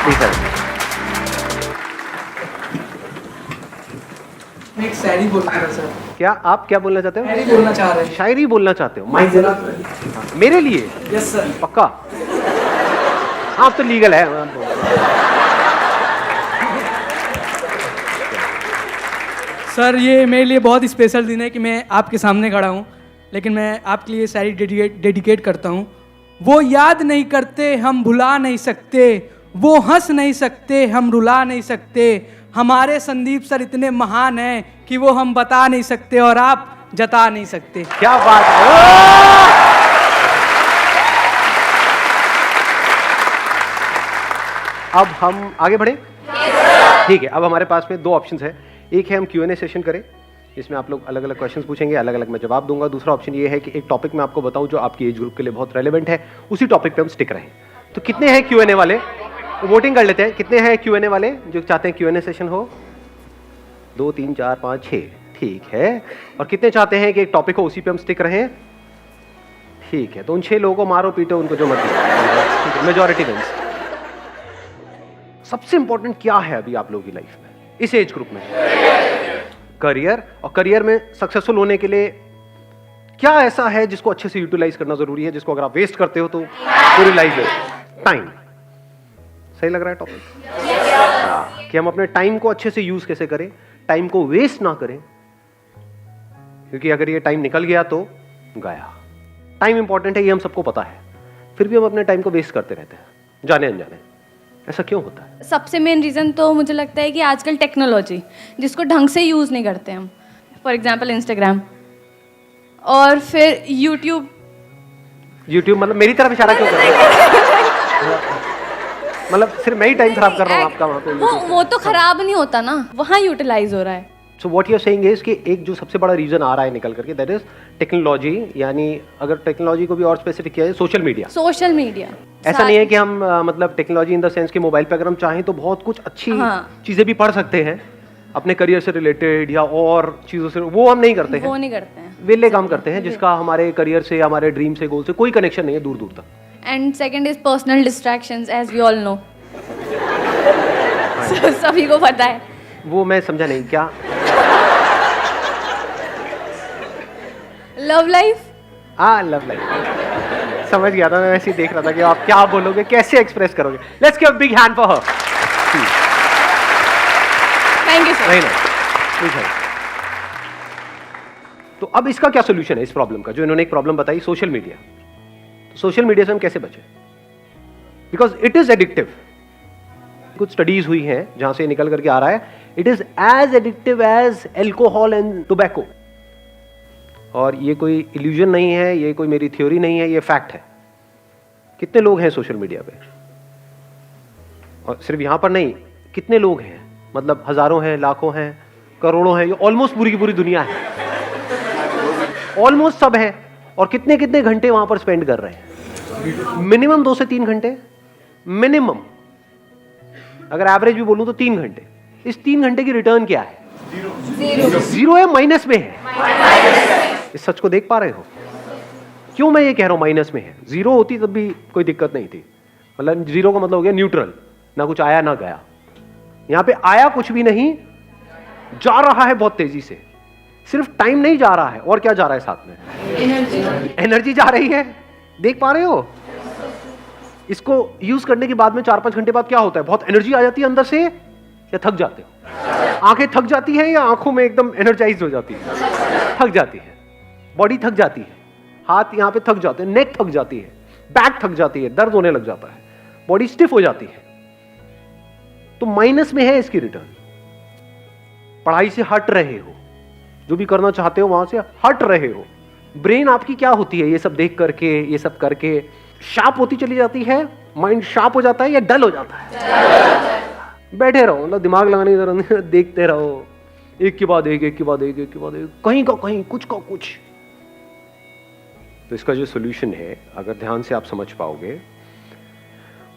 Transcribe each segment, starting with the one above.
Please sir. मैं एक शायरी बोलना था सर। क्या आप क्या बोलना चाहते हो? शायरी बोलना चाह रहे हैं। शायरी बोलना चाहते हो? माइक जरा। मेरे लिए? Yes sir. पक्का? हाँ, अब तो लीगल है। सर ये मेरे लिए बहुत स्पेशल दिन है कि मैं आपके सामने खड़ा हूँ, लेकिन मैं आपके लिए शायरी डेडिकेट करता हूँ। वो याद नहीं करते हम भुला नहीं सकते, वो हंस नहीं सकते हम रुला नहीं सकते, हमारे संदीप सर इतने महान हैं कि वो हम बता नहीं सकते और आप जता नहीं सकते। क्या बात है! अब हम आगे बढ़े? ठीक है, अब हमारे पास में दो ऑप्शंस है। एक है हम Q&A सेशन करें, इसमें आप लोग अलग अलग क्वेश्चंस पूछेंगे, अलग अलग मैं जवाब दूंगा। दूसरा ऑप्शन ये है कि एक टॉपिक मैं आपको बताऊं जो आपकी एज ग्रुप के लिए बहुत रेलेवेंट है, उसी टॉपिक पे हम स्टिक रहें। तो कितने हैं Q&A वाले? वोटिंग कर लेते हैं। कितने हैं Q&A वाले जो चाहते हैं Q&A सेशन हो? 2 3 4 5 6। ठीक है। और कितने चाहते हैं कि एक टॉपिक हो उसी पे हम स्टिक रहें? ठीक है, तो उन 6 लोगों को मारो पीटो, उनको जो मर्जी, मेजॉरिटी विंस। सबसे इंपॉर्टेंट क्या है अभी आप लोगों की लाइफ में इस एज ग्रुप में? करियर। और करियर में सक्सेसफुल होने के लिए क्या ऐसा है जिसको अच्छे से यूटिलाइज करना जरूरी है, जिसको अगर आप वेस्ट करते हो तो पूरी लाइफ है? टाइम। सही लग रहा है टॉपिक? कि हम अपने टाइम को अच्छे से यूज कैसे करें, टाइम को वेस्ट ना करें, क्योंकि अगर ये टाइम निकल गया तो गया। टाइम इंपॉर्टेंट है, ये हम सबको पता है, फिर भी हम अपने टाइम को वेस्ट करते रहते हैं जाने अनजाने। ऐसा क्यों होता है? सबसे मेन रीज़न तो मुझे लगता है कि आजकल टेक्नोलॉजी जिसको ढंग से यूज़ नहीं करते हम, फॉर एग्जांपल इंस्टाग्राम और फिर यूट्यूब मतलब मेरी तरफ इशारा क्यों कर रहे हो? मतलब सिर्फ मैं ही टाइम खराब कर रहा हूँ आपका वहाँ पे? वो तो खराब नहीं होता ना, वहाँ यूटिलाइज हो रहा है। So what you are saying is कि एक जो सबसे बड़ा रीजन आ रहा है निकल करके, दैट इज टेक्नोलॉजी। यानी अगर टेक्नोलॉजी को भी और स्पेसिफिक किया जाए, सोशल मीडिया। ऐसा नहीं है कि हम मतलब टेक्नोलॉजी इन द सेंस कि मोबाइल पे अगर हम चाहें तो बहुत कुछ अच्छी चीजें भी पढ़ सकते हैं अपने करियर से रिलेटेड या और चीजों से, वो हम नहीं करते हैं। वो नहीं करते हैं, वेले काम करते हैं जिसका हमारे करियर से, हमारे ड्रीम से, गोल से कोई कनेक्शन नहीं है दूर दूर तक। And second is personal distractions, as we all know. सभी को पता है। वो मैं समझा नहीं क्या? Love life. लव लाइफ समझ गया था मैं, वैसे ही देख रहा था कि आप क्या बोलोगे, कैसे एक्सप्रेस करोगे। Let's give a big hand for her. Thank you sir. नहीं। तो अब इसका क्या सोल्यूशन है इस प्रॉब्लम का, जो इन्होंने एक प्रॉब्लम बताई, सोशल मीडिया। तो सोशल मीडिया से हम कैसे बचें? Because it is addictive. कुछ स्टडीज हुई हैं जहां से निकल करके आ रहा है, it is as addictive as alcohol and tobacco. और ये कोई इल्यूजन नहीं है, ये कोई मेरी थ्योरी नहीं है, ये फैक्ट है। कितने लोग हैं सोशल मीडिया पे? और सिर्फ यहां पर नहीं, कितने लोग हैं, मतलब हजारों हैं, लाखों हैं, करोड़ों हैं, ये ऑलमोस्ट पूरी की पूरी दुनिया है, ऑलमोस्ट सब है। और कितने कितने घंटे वहां पर स्पेंड कर रहे हैं? मिनिमम 2 से 3 घंटे मिनिमम। अगर एवरेज भी बोलूं तो 3 घंटे। इस 3 घंटे की रिटर्न क्या है? जीरो है, माइनस में है। इस सच को देख पा रहे हो? क्यों मैं ये कह रहा हूं माइनस में है? जीरो होती तब भी कोई दिक्कत नहीं थी, मतलब जीरो का मतलब हो गया न्यूट्रल, ना कुछ आया ना गया। यहां पे आया कुछ भी नहीं, जा रहा है बहुत तेजी से। सिर्फ टाइम नहीं जा रहा है, और क्या जा रहा है साथ में? एनर्जी जा रही है। देख पा रहे हो? इसको यूज करने के बाद में 4-5 घंटे बाद क्या होता है? बहुत एनर्जी आ जाती है अंदर से, या थक जाते हो? आंखें थक जाती है या आंखों में एकदम एनर्जाइज हो जाती है? थक जाती है, बॉडी थक जाती है, हाथ यहां पे थक जाते हैं, नेक थक जाती है, बैक थक जाती है, दर्द होने लग जाता है, बॉडी स्टिफ हो जाती है। तो माइनस में है इसकी रिटर्न। पढ़ाई से हट रहे हो, जो भी करना चाहते हो वहां से हट रहे हो। ब्रेन आपकी क्या होती है ये सब देख करके, ये सब करके शार्प होती चली जाती है? माइंड शार्प हो जाता है या डल हो जाता है? बैठे रहो, मतलब दिमाग लगाने की जरूरत नहीं, देखते रहो, एक के बाद एक, एक के बाद एक, एक के बाद एक, कहीं का कहीं, कुछ का कुछ। तो इसका जो सोल्यूशन है, अगर ध्यान से आप समझ पाओगे,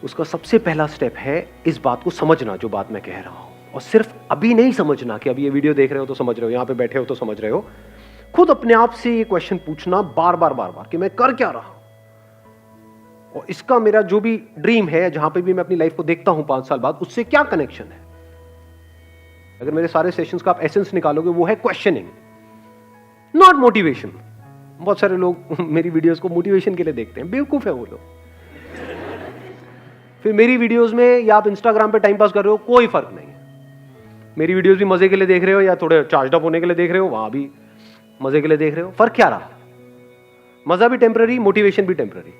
उसका सबसे पहला स्टेप है इस बात को समझना जो बात मैं कह रहा हूं। और सिर्फ अभी नहीं समझना कि अभी ये वीडियो देख रहे हो तो समझ रहे हो, यहां पे बैठे हो तो समझ रहे हो। खुद अपने आप से ये क्वेश्चन पूछना बार बार कि मैं कर क्या रहा हूं, और इसका मेरा जो भी ड्रीम है, जहां पे भी मैं अपनी लाइफ को देखता हूं 5 साल बाद, उससे क्या कनेक्शन है? अगर मेरे सारे सेशंस का आप एसेंस निकालोगे, वो है क्वेश्चनिंग, नॉट मोटिवेशन। बहुत सारे लोग मेरी वीडियोस को मोटिवेशन के लिए देखते हैं, बेवकूफ है वो लोग। फिर मेरी वीडियोस में या आप इंस्टाग्राम पे टाइम पास कर रहे हो, कोई फर्क नहीं है। मेरी वीडियोस भी मजे के लिए देख रहे हो या थोड़े चार्ज अप होने के लिए देख रहे हो, वहां भी मजे के लिए देख रहे हो, फर्क क्या रहा? मजा भी टेम्पररी, मोटिवेशन भी टेम्पररी।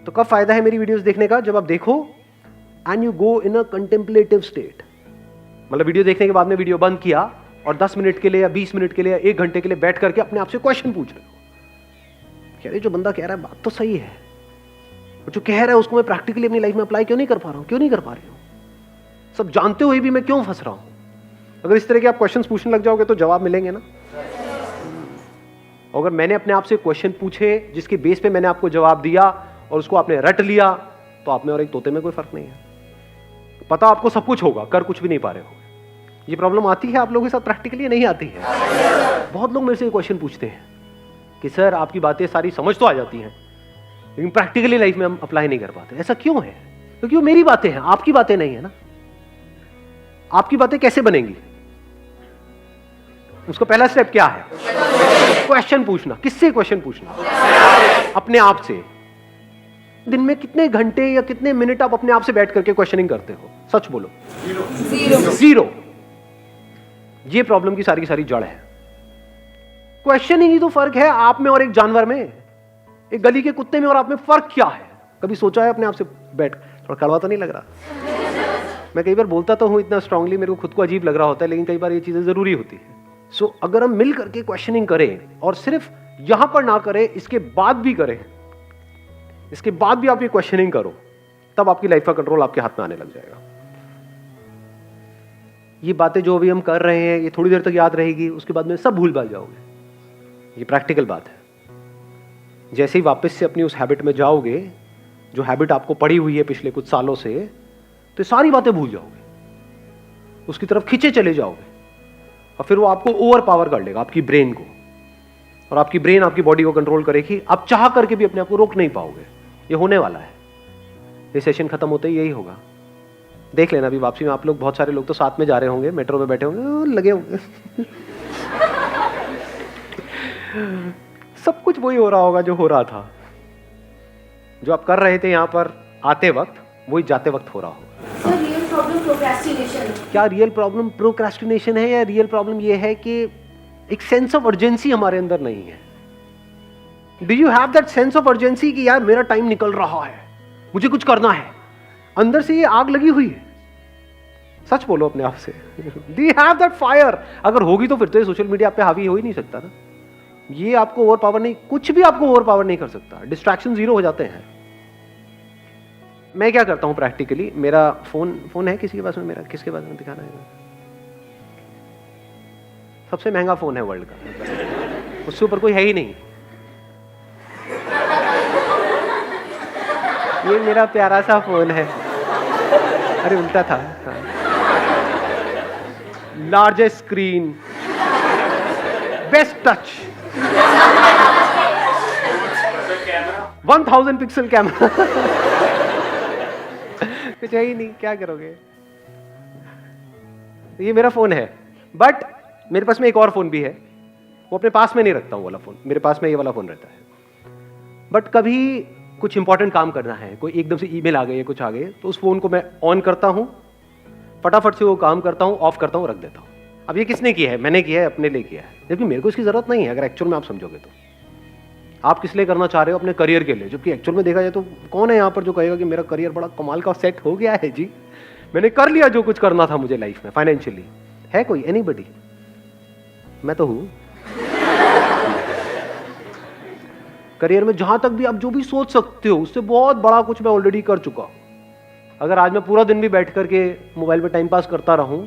तो कब फायदा है मेरी वीडियोस देखने का? जब आप देखो and you go in a contemplative state. मतलब वीडियो देखने के बाद में वीडियो बंद किया और 10 मिनट के लिए या 20 मिनट के लिए या 1 घंटे के लिए बैठ करके अपने आप से क्वेश्चन पूछ रहे हो, कह रहे जो बंदा कह रहा है बात तो सही है, जो कह रहा है उसको मैं प्रैक्टिकली अपनी लाइफ में अप्लाई क्यों नहीं कर पा रहा हूं, क्यों नहीं कर पा रही हूं? सब जानते हुए भी मैं क्यों फंस रहा हूं? अगर इस तरह के आप क्वेश्चंस पूछने लग जाओगे तो जवाब मिलेंगे ना। अगर मैंने अपने आप से क्वेश्चन पूछे जिसके बेस पे मैंने आपको जवाब दिया और उसको आपने रट लिया, तो आप में और एक तोते में कोई फर्क नहीं है। पता आपको सब कुछ होगा, कर कुछ भी नहीं पा रहे हो। ये प्रॉब्लम आती है आप लोगों के साथ प्रैक्टिकली? नहीं आती है। बहुत लोग मेरे से क्वेश्चन पूछते हैं कि सर आपकी बातें सारी समझ तो आ जाती हैं लेकिन प्रैक्टिकली लाइफ में हम अप्लाई नहीं कर पाते। ऐसा क्यों है? क्योंकि वो मेरी बातें हैं, आपकी बातें नहीं है ना। आपकी बातें कैसे बनेंगी? उसका पहला स्टेप क्या है? क्वेश्चन पूछना। किससे क्वेश्चन पूछना? अपने आप से। दिन में कितने घंटे या कितने मिनट आप अपने आप से बैठ करके क्वेश्चनिंग करते हो? सच बोलो। जीरो। ये प्रॉब्लम की सारी जड़ है। क्वेश्चनिंग ही तो फर्क है आप में और एक जानवर में, एक गली के कुत्ते में और आप में फर्क क्या है? कभी सोचा है अपने आप से बैठ? थोड़ा कड़वा तो नहीं लग रहा? मैं कई बार बोलता तो हूं इतना स्ट्रांगली, मेरे को खुद को अजीब लग रहा होता है, लेकिन कई बार ये चीजें जरूरी होती है। सो अगर हम मिल करके क्वेश्चनिंग करें और सिर्फ यहां पर ना करें, इसके बाद भी करें, इसके बाद भी आप ये क्वेश्चनिंग करो, तब आपकी लाइफ का कंट्रोल आपके हाथ में आने लग जाएगा। ये बातें जो अभी हम कर रहे हैं ये थोड़ी देर तक याद रहेगी, उसके बाद में सब भूल भाल जाओगे। ये प्रैक्टिकल बात है। जैसे ही वापस से अपनी उस हैबिट में जाओगे, जो हैबिट आपको पड़ी हुई है पिछले कुछ सालों से, तो सारी बातें भूल जाओगे, उसकी तरफ खींचे चले जाओगे और फिर वो आपको ओवर पावर कर लेगा, आपकी ब्रेन को, और आपकी ब्रेन आपकी बॉडी को कंट्रोल करेगी। आप चाह करके भी अपने आप को रोक नहीं पाओगे। ये होने वाला है। ये सेशन खत्म होते ही यही होगा। देख लेना अभी वापसी में आप लोग, बहुत सारे लोग तो साथ में जा रहे होंगे, मेट्रो में बैठे होंगे, लगे होंगे सब कुछ वही हो रहा होगा जो हो रहा था। जो आप कर रहे थे यहां पर आते वक्त, वही जाते वक्त हो रहा होगा। Real problem procrastination. क्या रियल प्रॉब्लम प्रोक्रेस्टिनेशन है, या रियल प्रॉब्लम ये है कि एक सेंस ऑफ अर्जेंसी हमारे अंदर नहीं है? Do you have that sense of urgency कि यार मेरा टाइम निकल रहा है, मुझे कुछ करना है? अंदर से ये आग लगी हुई है। सच बोलो अपने आप से। Do you have that fire? अगर होगी तो फिर तो ये सोशल मीडिया पे हावी हो ही नहीं सकता ना। ये आपको ओवर पावर नहीं, कुछ भी आपको ओवर पावर नहीं कर सकता। डिस्ट्रैक्शन जीरो हो जाते हैं। मैं क्या करता हूं प्रैक्टिकली, मेरा फोन है किसी के पास में? मेरा किसके पास में दिखाना है? सबसे महंगा फोन है वर्ल्ड का, उससे ऊपर कोई है ही नहीं। ये मेरा प्यारा सा फोन है। अरे उल्टा था। Largest screen, best touch, 1000 pixel camera. कुछ है ही नहीं, क्या करोगे? ये मेरा फोन है, बट मेरे पास में एक और फोन भी है। वो अपने पास में नहीं रखता हूं वाला फोन, मेरे पास में ये वाला फोन रहता है। बट कभी कुछ इंपॉर्टेंट काम करना है, कोई एकदम से ईमेल आ गई है, कुछ आ गई, तो उस फोन को मैं ऑन करता हूं, फटाफट से वो काम करता हूं, ऑफ करता हूं, रख देता हूं। अब ये किसने किया है? मैंने किया है, अपने लिए किया है, जबकि मेरे को इसकी जरूरत नहीं है। अगर एक्चुअल में आप समझोगे तो आप किस लिए करना चाह रहे हो? अपने करियर के लिए। जबकि एक्चुअल में देखा जाए तो कौन है यहाँ पर जो कहेगा कि मेरा करियर बड़ा कमाल का सेट हो गया है जी, मैंने कर लिया जो कुछ करना था मुझे लाइफ में फाइनेंशियली? है कोई? एनीबडी? मैं तो हूं। करियर में जहां तक भी आप जो भी सोच सकते हो उससे बहुत बड़ा कुछ मैं ऑलरेडी कर चुका हूं। अगर आज मैं पूरा दिन भी बैठ करके मोबाइल पे टाइम पास करता रहूं,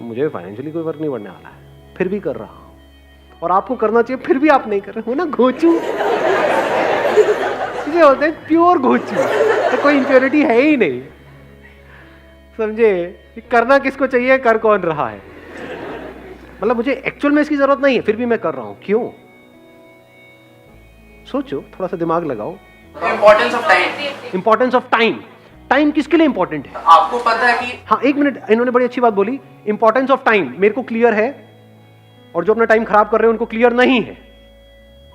मुझे फाइनेंशियली कोई फर्क नहीं पड़ने वाला है, फिर भी कर रहा हूं। और आपको करना चाहिए, फिर भी आप नहीं कर रहे हो ना। घोचू ये होते हैं प्योर घोचू, तो कोई इंप्योरिटी है ही नहीं। समझे? करना किसको चाहिए, कर कौन रहा है? मतलब मुझे एक्चुअल में इसकी जरूरत नहीं है, फिर भी मैं कर रहा हूं। क्यों? सोचो, थोड़ा सा दिमाग लगाओ। Importance of time. Importance of time. Time किसके लिए इंपॉर्टेंट है? आपको पता है कि हाँ, एक मिनट, इन्होंने बड़ी अच्छी बात बोली। इंपॉर्टेंस ऑफ टाइम मेरे को क्लियर है, और जो अपना टाइम खराब कर रहे हैं उनको क्लियर नहीं है।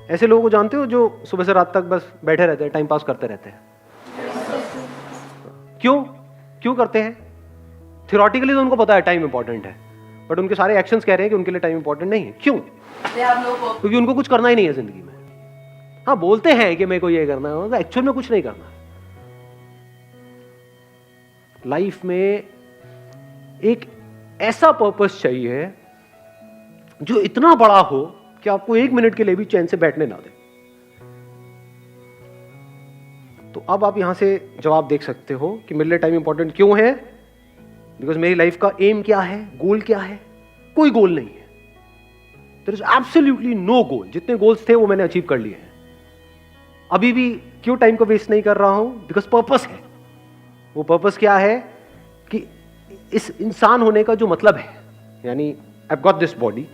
ऐसे लोगों को जानते हो जो सुबह से रात तक बस बैठे रहते हैं, टाइम पास करते रहते हैं। क्यों क्यों करते हैं? थियोरेटिकली तो उनको पता है टाइम इंपॉर्टेंट है, बट उनके सारे एक्शंस कह रहे हैं कि उनके लिए टाइम इंपॉर्टेंट नहीं है। क्यों? क्योंकि उनको कुछ करना ही नहीं है जिंदगी में। हाँ, बोलते हैं कि मेरे को ये करना है, एक्चुअल में कुछ नहीं करना। लाइफ में एक ऐसा पर्पस चाहिए जो इतना बड़ा हो कि आपको 1 मिनट के लिए भी चैन से बैठने ना दे। तो अब आप यहां से जवाब देख सकते हो कि मेरे लिए टाइम इंपॉर्टेंट क्यों है। बिकॉज मेरी लाइफ का एम क्या है, गोल क्या है? कोई गोल नहीं है। देयर इज एब्सोल्युटली नो गोल। जितने गोल्स थे वो मैंने अचीव कर लिए हैं। अभी भी क्यों टाइम को वेस्ट नहीं कर रहा हूं? बिकॉज पर्पस है। वो पर्पस क्या है कि इस इंसान होने का जो मतलब है, यानी I got this body,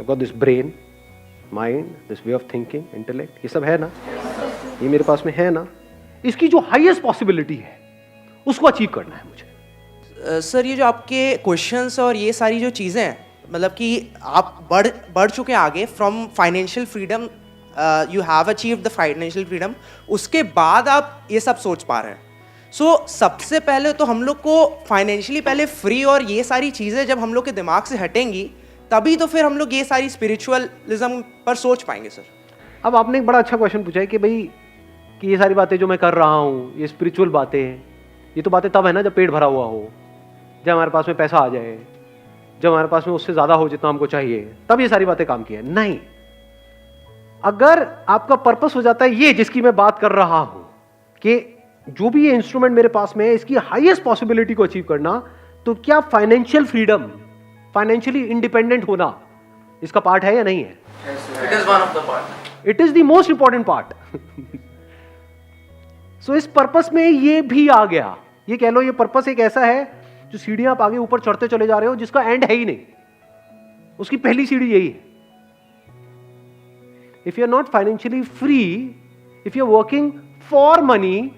I got this brain, mind, this way of thinking, intellect, ये सब है ना, ये मेरे पास में है ना, इसकी जो हाईएस्ट पॉसिबिलिटी है उसको अचीव करना है मुझे। सर, ये जो आपके क्वेश्चंस और ये सारी जो चीज़ें हैं, मतलब कि आप बढ़ चुके हैं आगे from financial freedom, you have achieved the financial freedom, उसके बाद आप ये सब सोच पा रहे हैं। सबसे पहले तो हम लोग को फाइनेंशियली पहले फ्री और ये सारी चीज़ें जब हम लोग के दिमाग से हटेंगी, तभी तो फिर हम लोग ये सारी स्पिरिचुअलिज्म पर सोच पाएंगे। सर, अब आपने एक बड़ा अच्छा क्वेश्चन पूछा है कि भाई कि ये सारी बातें जो मैं कर रहा हूँ, ये स्पिरिचुअल बातें हैं, ये तो बातें तब है ना जब पेट भरा हुआ हो, जब हमारे पास में पैसा आ जाए, जब हमारे पास में उससे ज्यादा हो जितना हमको चाहिए, तब ये सारी बातें काम की है। नहीं, अगर आपका पर्पस हो जाता है ये जिसकी मैं बात कर रहा हूं कि जो भी ये इंस्ट्रूमेंट मेरे पास में है इसकी हाईएस्ट पॉसिबिलिटी को अचीव करना, तो क्या फाइनेंशियल फ्रीडम, फाइनेंशियली इंडिपेंडेंट होना इसका पार्ट है या नहीं है? It is one of the part. It is the most important part. So इस पर्पस में ये भी आ गया। ये कह लो, ये पर्पस एक ऐसा है जो सीढ़ियां आप आगे ऊपर चढ़ते चले जा रहे हो जिसका एंड है ही नहीं, उसकी पहली सीढ़ी यही है। If you are not financially free, if you are working for money,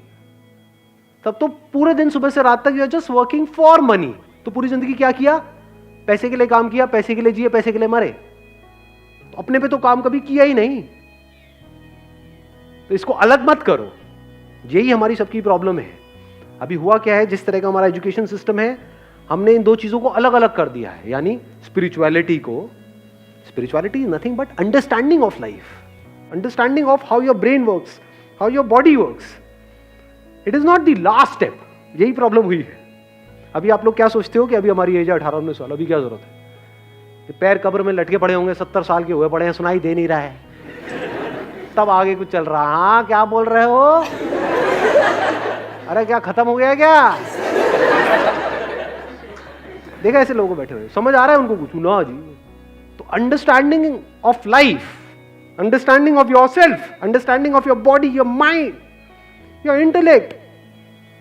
तब तो पूरे दिन सुबह से रात तक you are just working for money. तो पूरी जिंदगी क्या किया? पैसे के लिए काम किया, पैसे के लिए जिए, पैसे के लिए मरे। तो अपने पे तो काम कभी किया ही नहीं। तो इसको अलग मत करो। यही हमारी सबकी प्रॉब्लम है। अभी हुआ क्या है, जिस तरह का हमारा एजुकेशन सिस्टम है, हमने इन दो चीजों को अलग अलग कर दिया है। यानी स्पिरिचुअलिटी को, spirituality is nothing but understanding of life, understanding of how your brain works, how your body works. It is not the last step. यही प्रॉब्लम हुई है। अभी आप लोग क्या सोचते हो कि अभी हमारी एज है 18-19 साल, अभी क्या जरूरत है? ये पैर कब्र में लटके पड़े होंगे, 70 साल के हुए पड़े हैं, सुनाई दे नहीं रहा है, तब आगे कुछ चल रहा। हाँ, क्या बोल रहे हो? अरे क्या खत्म हो गया क्या? देखा ऐसे लोगों बैठे हुए, समझ आ रहा है उनको कुछ ना जी? तो understanding of life, understanding of yourself, understanding of your body, your mind, your intellect,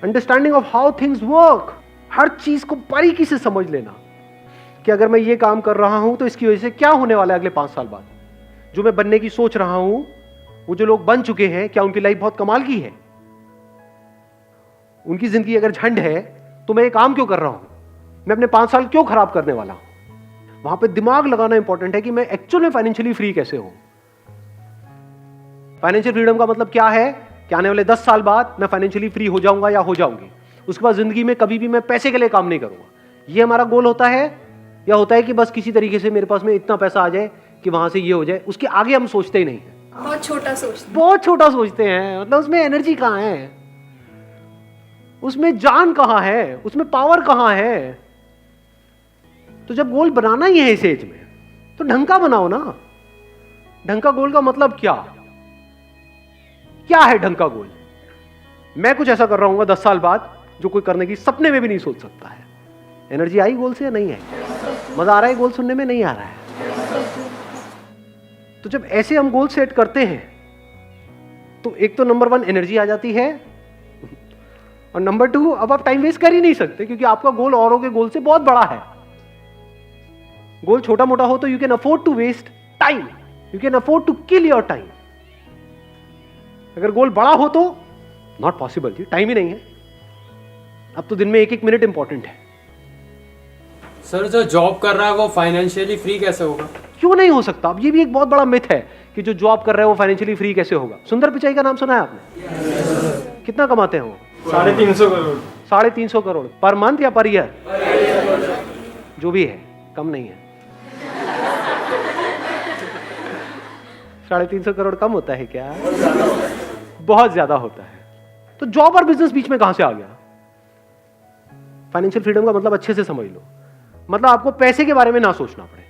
understanding of how things work, हर चीज को बारीकी से समझ लेना कि अगर मैं ये काम कर रहा हूं तो इसकी वजह से क्या होने वाला है अगले 5 साल बाद। जो मैं बनने की सोच रहा हूं, वो जो लोग बन चुके हैं, क्या उनकी लाइफ बहुत कमाल की है? उनकी जिंदगी अगर झंड है तो मैं ये काम क्यों कर रहा हूं? मैं अपने 5 साल क्यों खराब करने वाला हूं? वहां पे दिमाग लगाना इंपॉर्टेंट है कि मैं एक्चुअल में फाइनेंशियली फ्री कैसे हूं। फाइनेंशियल फ्रीडम का मतलब क्या है कि आने वाले 10 साल बाद मैं फाइनेंशियली फ्री हो जाऊंगा या हो जाऊंगी। उसके बाद जिंदगी में कभी भी मैं पैसे के लिए काम नहीं करूंगा। ये हमारा गोल होता है, या होता है कि बस किसी तरीके से मेरे पास में इतना पैसा आ जाए कि वहां से ये हो जाए। उसके आगे हम सोचते ही नहीं है, बहुत छोटा सोचते बहुत छोटा सोचते हैं। मतलब उसमें एनर्जी कहां है, उसमें जान कहां है, उसमें पावर कहां है? तो जब गोल बनाना ही है इस एज में, तो ढंग का बनाओ ना। ढंग का गोल का मतलब क्या है ढंग का गोल? मैं कुछ ऐसा कर रहा हूं 10 साल बाद जो कोई करने की सपने में भी नहीं सोच सकता है। एनर्जी आई गोल से या नहीं आई? मजा आ रहा है गोल सुनने में? नहीं आ रहा है। तो जब ऐसे हम गोल सेट करते हैं तो एक तो नंबर 1 एनर्जी आ जाती है, और नंबर 2 अब आप टाइम वेस्ट कर ही नहीं सकते क्योंकि आपका गोल औरों के गोल से बहुत बड़ा है। गोल छोटा मोटा हो तो you can afford to waste time, you can afford to kill your time. अगर गोल बड़ा हो तो नॉट पॉसिबल जी, टाइम ही नहीं है। अब तो दिन में 1-1 मिनट इंपॉर्टेंट है। सर जो जॉब कर रहा है वो फाइनेंशियली फ्री कैसे होगा? क्यों नहीं हो सकता? अब ये भी एक बहुत बड़ा मिथ है कि जो जॉब कर रहा है वो फाइनेंशियली फ्री कैसे होगा। सुंदर पिचाई का नाम सुना है आपने? कितना कमाते हैं वो? 350 करोड़। 350 करोड़ पर मंथ या पर ईयर? जो भी है, कम नहीं है। 350 करोड़ कम होता है क्या? बहुत ज्यादा होता है। तो जॉब और बिजनेस बीच में कहां से आ गया? फाइनेंशियल फ्रीडम का मतलब अच्छे से समझ लो, मतलब आपको पैसे के बारे में ना सोचना पड़े।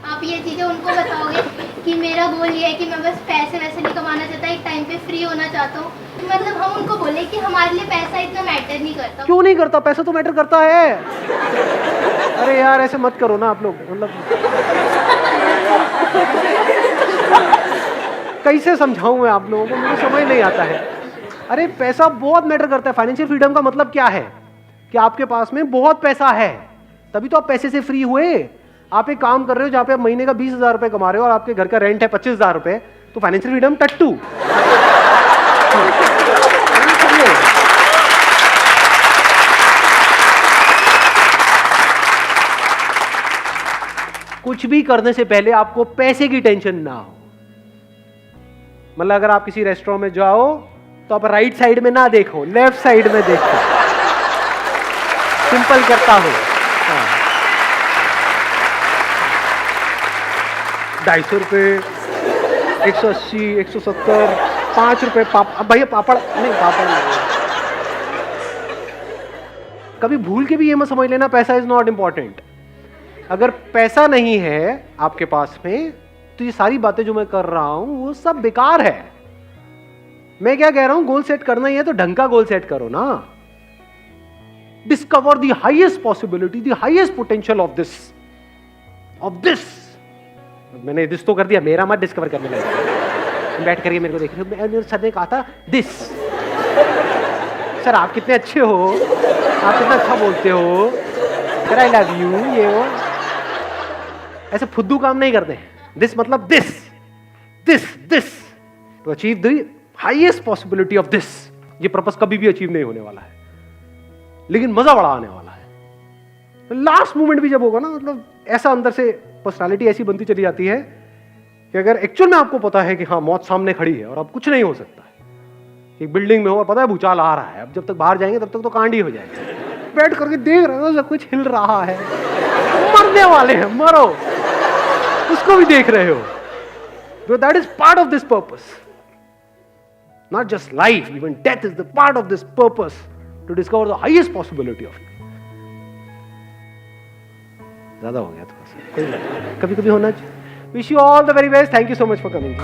आप ये चीज़ें उनको बताओगे कि मेरा गोल ये है कि मैं बस पैसे वैसे नहीं कमाना चाहता, एक टाइम पे फ्री होना चाहता हूँ। मतलब हम उनको बोले कि हमारे लिए पैसा इतना मैटर नहीं करता। क्यों नहीं करता? पैसा तो मैटर करता है। अरे यार ऐसे मत करो ना आप लोग, मतलब कैसे समझाऊं मैं आप लोगों को, मुझे समझ नहीं आता है। अरे पैसा बहुत मैटर करता है। फाइनेंशियल फ्रीडम का मतलब क्या है? कि आपके पास में बहुत पैसा है, तभी तो आप पैसे से फ्री हुए। आप एक काम कर रहे हो जहां पे आप महीने का 20,000 रुपए कमा रहे हो और आपके घर का रेंट है 25,000 रुपए, तो फाइनेंशियल फ्रीडम टट्टू। कुछ भी करने से पहले आपको पैसे की टेंशन ना हो। मतलब अगर आप किसी रेस्टोरेंट में जाओ तो आप राइट साइड में ना देखो, लेफ्ट साइड में देखो। सिंपल करता हूं। 250 रुपये, 180, 170, 5 रुपए अब भैया पापड़ नहीं, पापड़ नहीं। कभी भूल के भी ये मत समझ लेना पैसा इज नॉट इंपॉर्टेंट। अगर पैसा नहीं है आपके पास में तो ये सारी बातें जो मैं कर रहा हूं वो सब बेकार है। मैं क्या कह रहा हूं, गोल सेट करना ही है तो ढंग का गोल सेट करो ना। Discover the highest possibility, the highest potential of this. मैंने दिस तो कर दिया, मेरा मत डिस्कवर करने लगा। बैठ करके मेरे को देख रहे हो, मेरे सर ने कहा था दिस। सर आप कितने अच्छे हो, आप कितना अच्छा बोलते हो, सर आई लव यू, ये वो ऐसे फुद्दू काम नहीं करते। दिस मतलब this to achieve the highest possibility of this. ये पर्पस कभी भी अचीव नहीं होने वाला है, लेकिन मजा बड़ा आने वाला है। लास्ट मोमेंट भी जब होगा ना, मतलब ऐसा अंदर से पर्सनालिटी ऐसी बनती चली जाती है कि अगर एक्चुअल में आपको पता है कि हाँ मौत सामने खड़ी है और अब कुछ नहीं हो सकता है। एक बिल्डिंग में हो और पता है भूचाल आ रहा है, अब जब तक बाहर जाएंगे तब तक तो कांड ही हो जाएगा। बैठ करके देख रहे हो सब कुछ हिल रहा है, मरने वाले हैं, मरो, उसको भी देख रहे हो। So that is part of this purpose. Not just life, even death is the part of this purpose to discover the highest possibility of it. ज्यादा हो गया थोड़ा सा, कभी कभी होना चाहिए। Wish you all the very best. Thank you so much for coming.